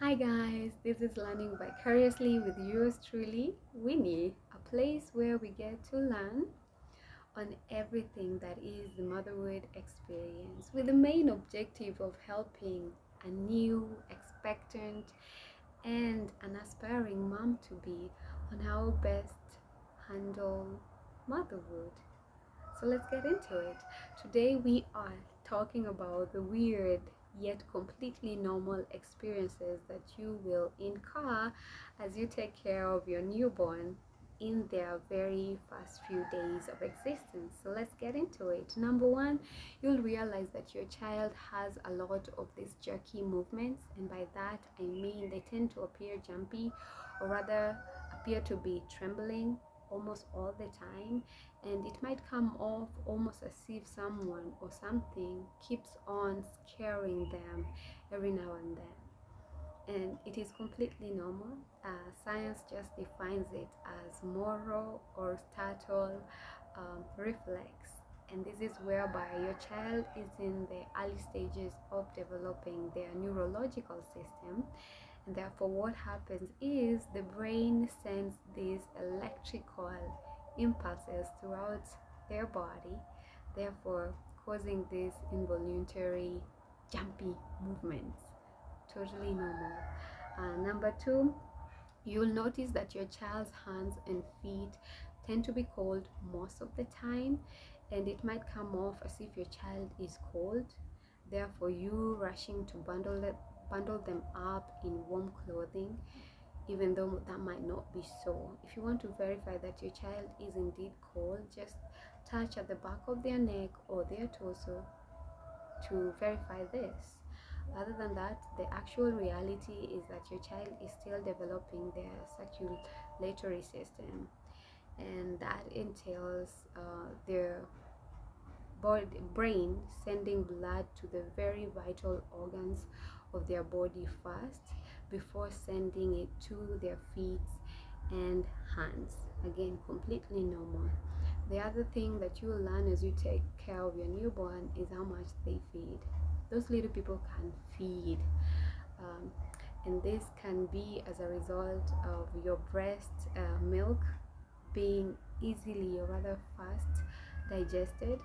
Hi guys, this is Learning Vicariously with yours truly, Winnie, a place where we get to learn on everything that is the motherhood experience with the main objective of helping a new, expectant, and an aspiring mom to be on how best handle motherhood. So let's get into it. Today we are talking about the weird yet completely normal experiences that you will incur as you take care of your newborn in their very first few days of existence. So let's get into it. Number one, you'll realize that your child has a lot of these jerky movements, and by that I mean they tend to appear jumpy, or rather appear to be trembling almost all the time, and it might come off almost as if someone or something keeps on scaring them every now and then. And it is completely normal. Science just defines it as moral or startle reflex. And this is whereby your child is in the early stages of developing their neurological system, and therefore what happens is the brain sends these electrical impulses throughout their body, therefore causing these involuntary jumpy movements. Totally normal. Number two, you'll notice that your child's hands and feet tend to be cold most of the time, and it might come off as if your child is cold, therefore you rushing to bundle them up in warm clothing, even though that might not be so. If you want to verify that your child is indeed cold, just touch at the back of their neck or their torso to verify this. Other than that, the actual reality is that your child is still developing their circulatory system, and that entails their brain sending blood to the very vital organs of their body first before sending it to their feet and hands. Again, completely normal. The other thing that you will learn as you take care of your newborn is how much they feed. Those little people can feed, um, and this can be as a result of your breast milk being easily or rather fast digested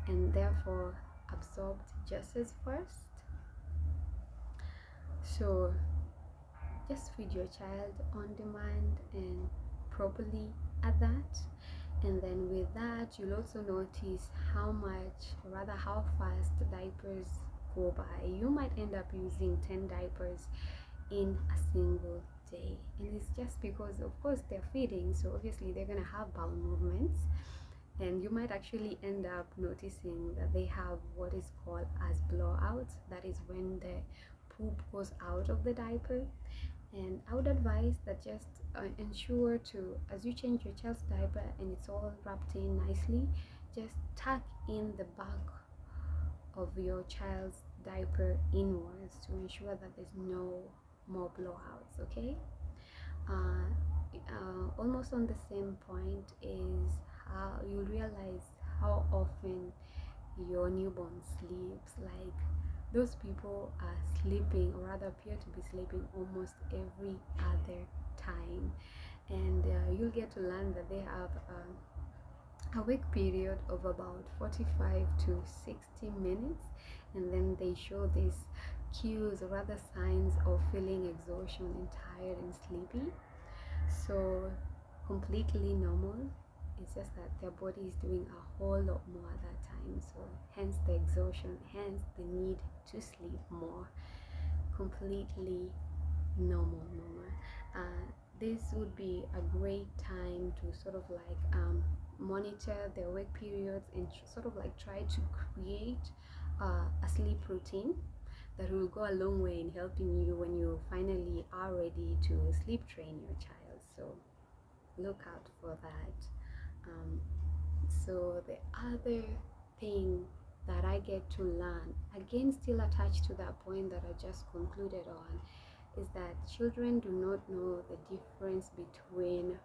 and therefore absorbed just as fast. So just feed your child on demand and properly at that. And then with that, you'll also notice how much, or rather how fast diapers go by. You might end up using 10 diapers in a single day, and it's just because of course they're feeding, so obviously they're gonna have bowel movements, and you might actually end up noticing that they have what is called as blowout. That is when the poop goes out of the diaper. And I would advise that just ensure to, as you change your child's diaper and it's all wrapped in nicely, just tuck in the back of your child's diaper inwards to ensure that there's no more blowouts. Okay. Almost on the same point is how you realize how often your newborn sleeps. Like, those people are sleeping, or rather appear to be sleeping, almost every other time, and you'll get to learn that they have a wake period of about 45 to 60 minutes, and then they show these cues, or rather signs, of feeling exhaustion and tired and sleepy. So completely normal. It's just that their body is doing a whole lot more at that time, so hence the exhaustion, hence the need to sleep more. Completely normal. This would be a great time to sort of like monitor their wake periods and sort of like try to create a sleep routine that will go a long way in helping you when you finally are ready to sleep train your child. So look out for that. So the other thing that I get to learn, again still attached to that point that I just concluded on, is that children do not know the difference between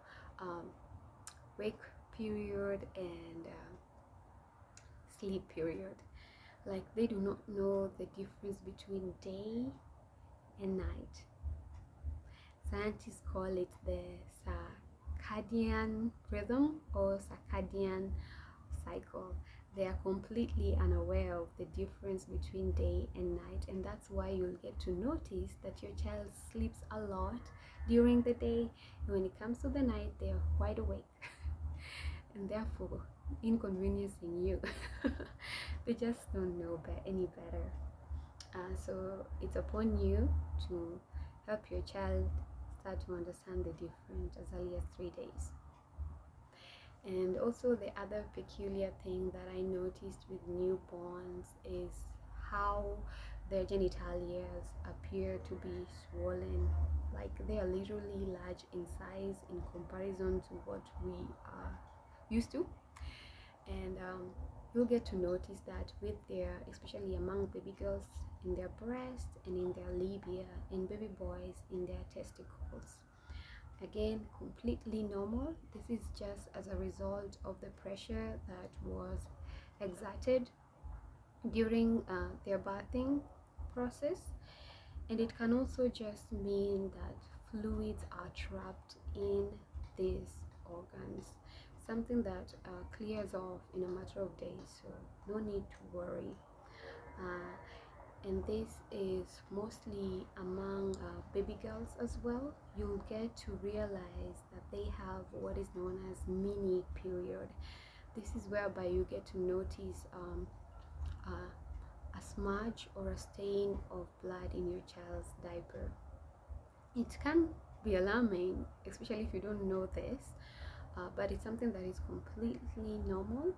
wake period and sleep period. Like, they do not know the difference between day and night. Scientists call it the circadian rhythm or circadian cycle. They are completely unaware of the difference between day and night, and that's why you'll get to notice that your child sleeps a lot during the day. When it comes to the night, they are wide awake and therefore inconveniencing you. They just don't know any better. So it's upon you to help your child start to understand the difference as early as 3 days. And also, the other peculiar thing that I noticed with newborns is how their genitalia appear to be swollen, like they are literally large in size in comparison to what we are used to. And you'll get to notice that with their, especially among baby girls, in their breast and in their labia, and baby boys in their testicles. Again, completely normal. This is just as a result of the pressure that was exerted during their birthing process, and it can also just mean that fluids are trapped in these organs, something that clears off in a matter of days, so no need to worry. And this is mostly among baby girls as well. You'll get to realize that they have what is known as mini period. This is whereby you get to notice a smudge or a stain of blood in your child's diaper. It can be alarming, especially if you don't know this, but it's something that is completely normal,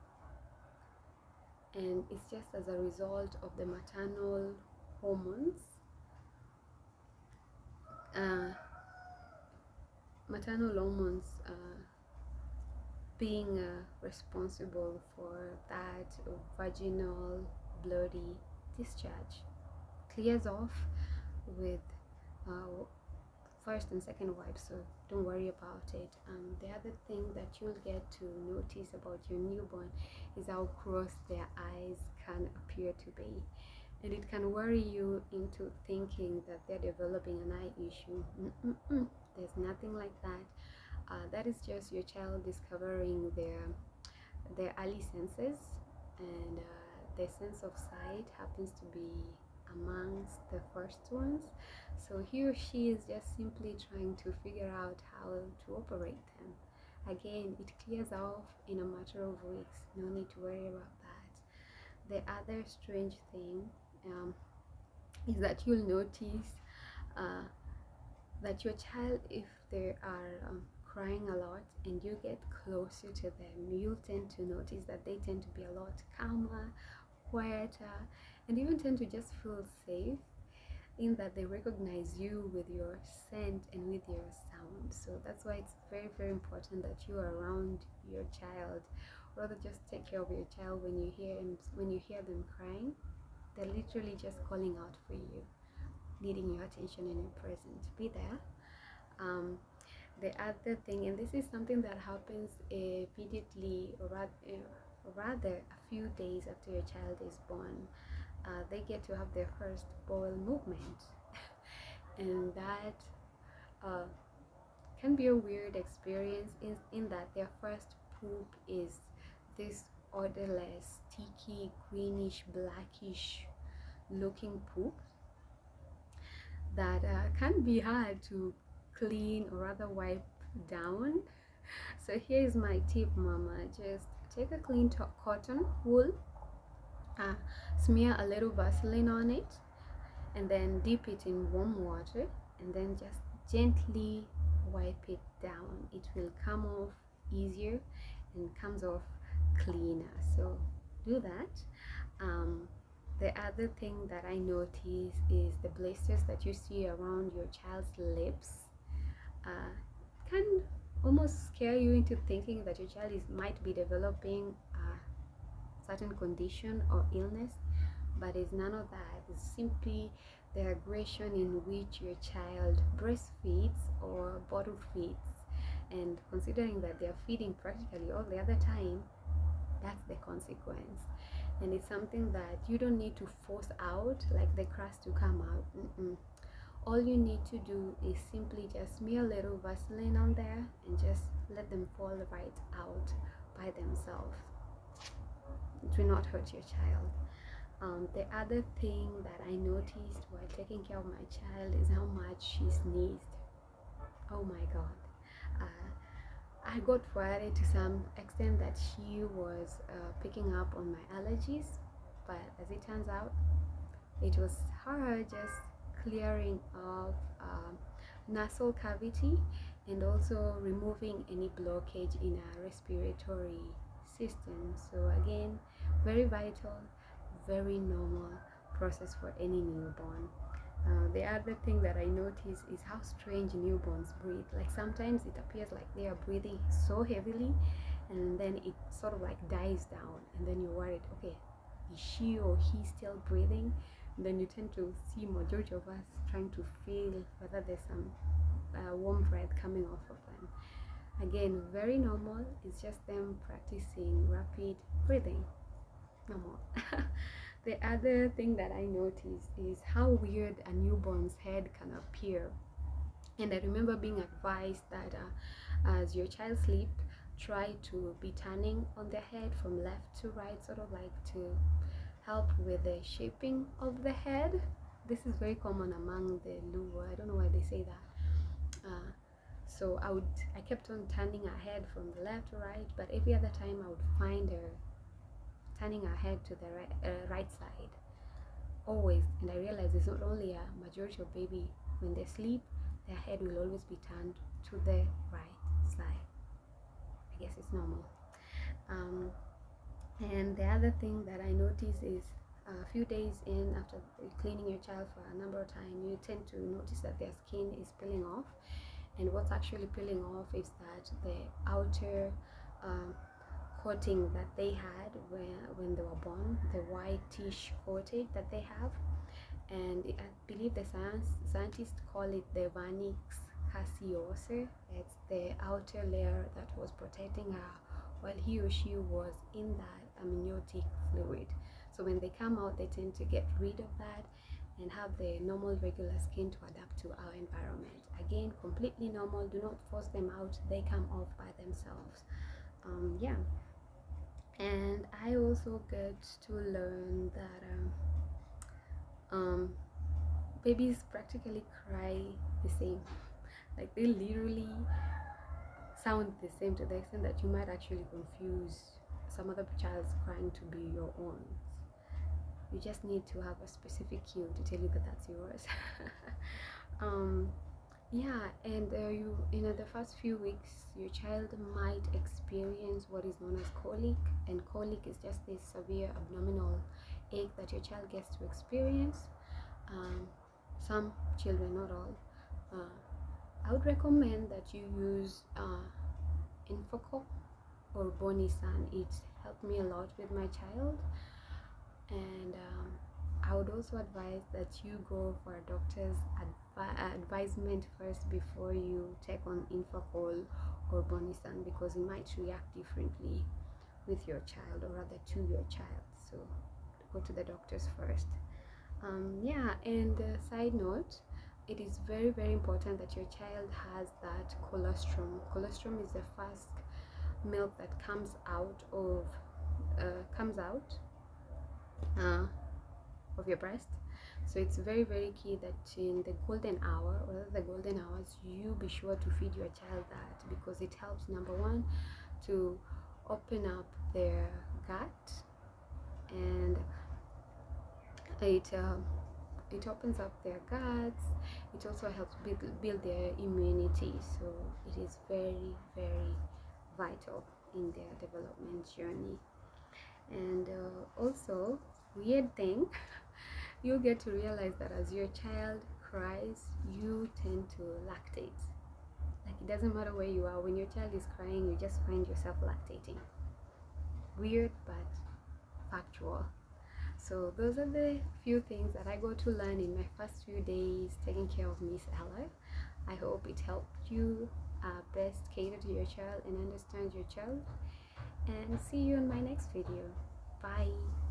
and it's just as a result of the maternal hormones. Maternal hormones being responsible for that vaginal bloody discharge. Clears off with first and second wipes, so don't worry about it. The other thing that you'll get to notice about your newborn is how gross their eyes can appear to be, and it can worry you into thinking that they're developing an eye issue. There's nothing like that. That is just your child discovering their early senses, and their sense of sight happens to be amongst the first ones, so he or she is just simply trying to figure out how to operate them. Again, it clears off in a matter of weeks, no need to worry about that. The other strange thing is that you'll notice that your child, if they are crying a lot and you get closer to them, you'll tend to notice that they tend to be a lot calmer, quieter, and even tend to just feel safe, in that they recognize you with your scent and with your sound. So that's why it's very, very important that you are around your child. Rather, just take care of your child. When you hear them crying, they're literally just calling out for you, needing your attention and your presence. Be there. The other thing, and this is something that happens immediately, or rather a few days after your child is born, they get to have their first bowel movement, and that can be a weird experience in that their first poop is this odorless, sticky, greenish, blackish looking poop that can be hard to clean or rather wipe down. So here's my tip, mama. Just take a clean cotton wool, smear a little Vaseline on it, and then dip it in warm water, and then just gently wipe it down. It will come off easier and comes off cleaner, so do that. The other thing that I notice is the blisters that you see around your child's lips. Can almost scare you into thinking that your child might be developing a certain condition or illness, but it's none of that. It's simply the aggression in which your child breastfeeds or bottle feeds, and considering that they're feeding practically all the other time, that's the consequence. And it's something that you don't need to force out, like the crust to come out. all you need to do is simply just smear a little Vaseline on there and just let them fall right out by themselves. It will not hurt your child. The other thing that I noticed while taking care of my child is how much she sneezed. Oh my god. I got worried to some extent that she was picking up on my allergies, but as it turns out, it was her just clearing of nasal cavity and also removing any blockage in our respiratory system. So again, very vital, very normal process for any newborn. The other thing that I notice is how strange newborns breathe. Like sometimes it appears like they are breathing so heavily, and then it sort of like dies down, and then you're worried, okay, is she or he still breathing? And then you tend to see majority of us trying to feel whether there's some warm breath coming off of them. Again, very normal. It's just them practicing rapid breathing. Normal. The other thing that I noticed is how weird a newborn's head can appear. And I remember being advised that as your child sleeps, try to be turning on their head from left to right, sort of like to help with the shaping of the head. This is very common among the Luo. I don't know why they say that. So I kept on turning her head from the left to right, but every other time I would find her turning her head to the right side always. And I realized it's not only a majority of baby, when they sleep, their head will always be turned to the right side. I guess it's normal. And the other thing that I notice is a few days in after cleaning your child for a number of times, you tend to notice that their skin is peeling off. And what's actually peeling off is that the outer coating that they had when they were born, the whitish coating that they have, and I believe the scientists call it the vernix caseosa. It's the outer layer that was protecting her while he or she was in that amniotic fluid. So when they come out, they tend to get rid of that and have the normal regular skin to adapt to our environment. Again, completely normal. Do not force them out. They come off by themselves. Yeah. And I also get to learn that babies practically cry the same. Like they literally sound the same, to the extent that you might actually confuse some other child's crying to be your own. You just need to have a specific cue to tell you that that's yours. Yeah, and the first few weeks your child might experience what is known as colic, and colic is just this severe abdominal ache that your child gets to experience. Some children, not all. I would recommend that you use Infocol or Bonisan. It helped me a lot with my child. And I would also advise that you go for a doctor's advisement first before you take on Infocol or Bonisan, because it might react differently with your child, or rather to your child. So go to the doctors first. Yeah, and side note, it is very, very important that your child has that colostrum. Colostrum is the first milk that comes out of your breast. So it's very, very key that in the golden hour, or the golden hours, you be sure to feed your child that, because it helps, number one, to open up their gut, and it opens up their guts. It also helps build their immunity. So it is very, very vital in their development journey. And also, weird thing, you get to realize that as your child cries, you tend to lactate. Like, it doesn't matter where you are, when your child is crying, you just find yourself lactating. Weird, but factual. So those are the few things that I got to learn in my first few days taking care of Miss Ella. I hope it helped you best cater to your child and understand your child. And see you in my next video. Bye.